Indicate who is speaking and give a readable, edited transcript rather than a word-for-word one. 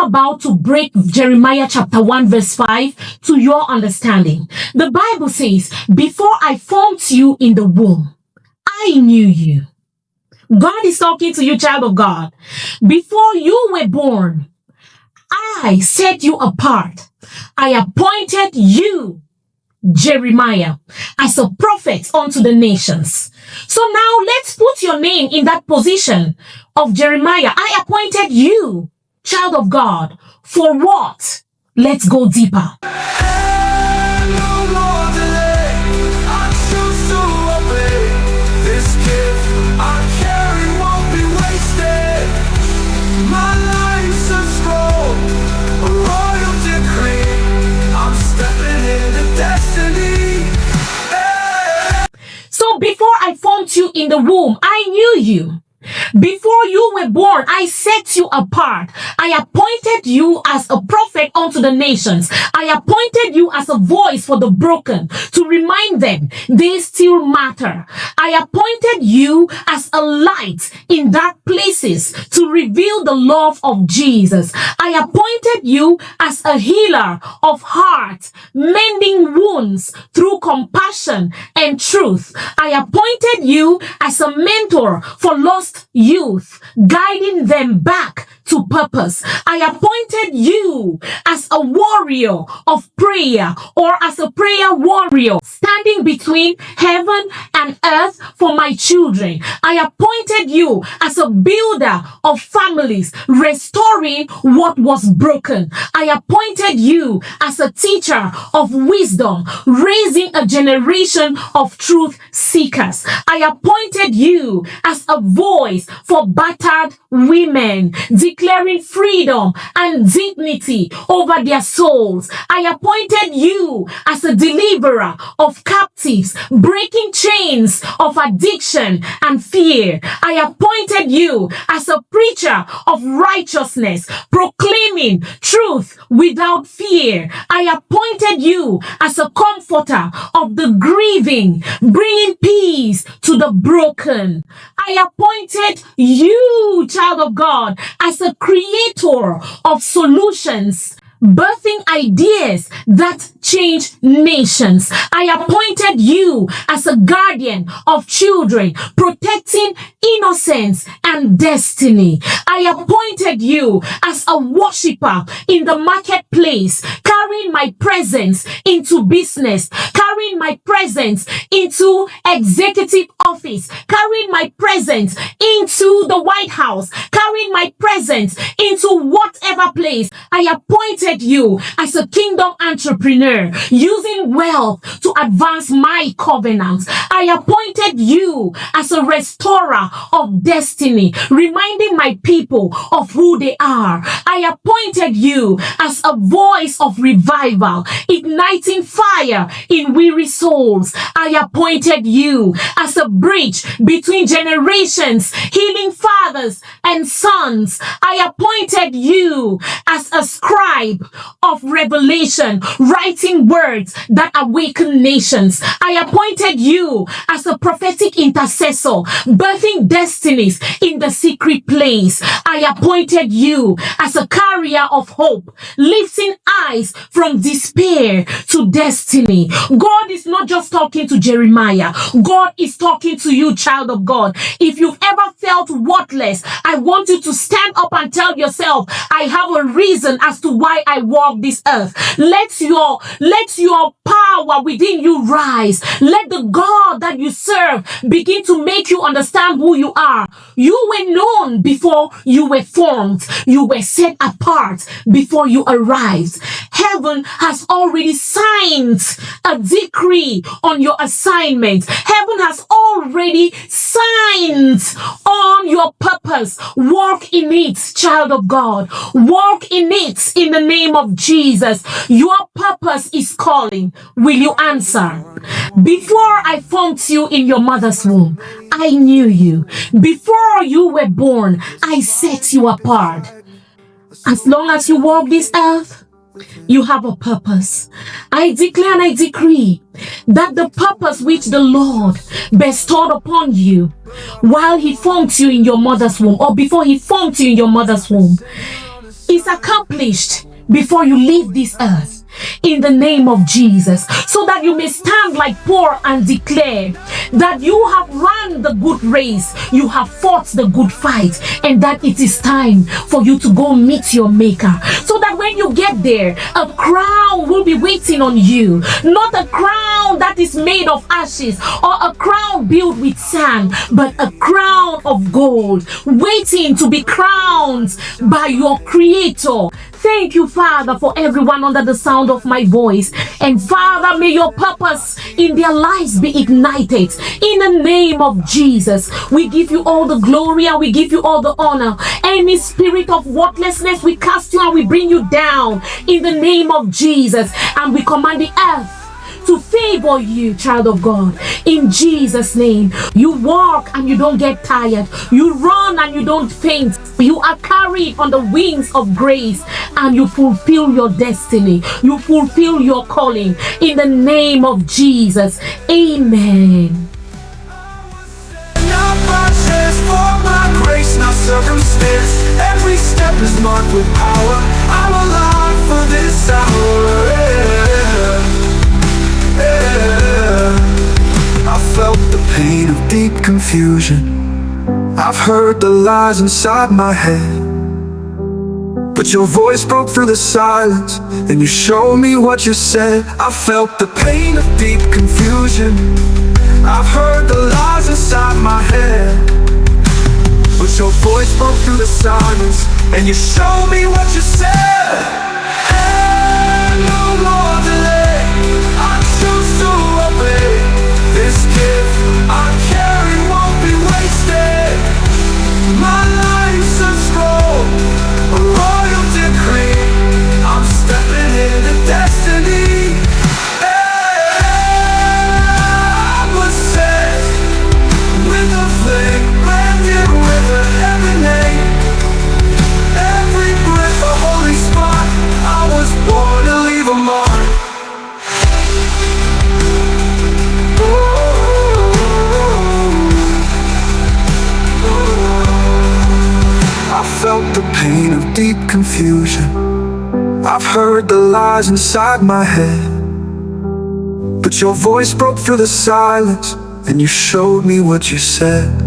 Speaker 1: about to break Jeremiah chapter 1 verse 5 to your understanding. The Bible says, before I formed you in the womb, I knew you. God is talking to you, child of God. Before you were born, I set you apart. I appointed you, Jeremiah, as a prophet unto the nations. So now let's put your name in that position of Jeremiah. I appointed you, child of God, for what? Let's go deeper. So before I formed you in the womb, I knew you. Before you were born, I set you apart. I appointed you as a prophet unto the nations. I appointed you as a voice for the broken, to remind them they still matter. I appointed you as a light in dark places to reveal the love of Jesus. I appointed you as a healer of heart, mending wounds through compassion and truth. I appointed you as a mentor for lost youth, guiding them back to purpose. I appointed you as a warrior of prayer, or as a prayer warrior, standing between heaven and earth for my children. I appointed you as a builder of families, restoring what was broken. I appointed you as a teacher of wisdom, raising a generation of truth seekers. I appointed you as a voice for battered women, declaring freedom and dignity over their souls. I appointed you as a deliverer of captives, breaking chains of addiction and fear. I appointed you as a preacher of righteousness, proclaiming truth without fear. I appointed you as a comforter of the grieving, bringing peace to the broken. I appointed you, child of God, as a creator of solutions, birthing ideas that change nations. I appointed you as a guardian of children, protecting innocence and destiny. I appointed you as a worshiper in the marketplace, carrying my presence into business, carrying my presence into executive office, carrying my presence into the White House, carrying my presence into whatever place. I appointed you as a kingdom entrepreneur, using wealth to advance my covenant. I appointed you as a restorer of destiny, reminding my people of who they are. I appointed you as a voice of revival, igniting fire in weary souls. I appointed you as a bridge between generations, healing fathers and sons. I appointed you as a scribe of revelation, writing words that awaken nations. I appointed you as a prophetic intercessor, birthing destinies in the secret place. I appointed you as a carrier of hope, lifting eyes from despair to destiny. God is not just talking to Jeremiah. God is talking to you, child of God. If you've ever felt worthless, I want you to stand up and tell yourself, I have a reason as to why I walk this earth. Let your power within you rise. Let the God that you serve begin to make you understand who you are. You were known before you were formed. You were set apart before you arrived. Heaven has already signed a decree on your assignment. Heaven has already signed on your purpose. Walk in it, child of God. Walk in it in the name of Jesus. Your purpose is calling. Will you answer? Before I formed you in your mother's womb, I knew you. Before you were born, I set you apart. As long as you walk this earth, you have a purpose. I declare and I decree that the purpose which the Lord bestowed upon you while he formed you in your mother's womb, or before he formed you in your mother's womb, is accomplished before you leave this earth. In the name of Jesus, so that you may stand like Paul and declare that you have run the good race, you have fought the good fight, and that it is time for you to go meet your maker, so that when you get there, a crown will be waiting on you. Not a crown that is made of ashes or a crown built with sand, but a crown of gold waiting to be crowned by your Creator. Thank you, Father, for everyone under the sound of my voice. And Father, may your purpose in their lives be ignited. In the name of Jesus, we give you all the glory and we give you all the honor. Any spirit of worthlessness, we cast you and we bring you down in the name of Jesus. And we command the earth to favor you, child of God, in Jesus' name. You walk and you don't get tired. You run and you don't faint. You are carried on the wings of grace and you fulfill your destiny. You fulfill your calling in the name of Jesus. Amen.
Speaker 2: Not process for my grace, not circumstance. Every step is marked with power. I'm alive for this hour. I felt the pain of deep confusion. I've heard the lies inside my head, but your voice broke through the silence and you showed me what you said. I felt the pain of deep confusion. I've heard the lies inside my head, but your voice broke through the silence and you showed me what you said. And no more delay, I choose to obey. This gift I carry won't be wasted. My life's a scroll, a royal decree. I'm stepping into destiny. I was set with a flame, branded with a heaven name. Every breath a holy spot. I was born to leave a mark. I felt the pain of deep confusion. I've heard the lies inside my head, but your voice broke through the silence and you showed me what you said.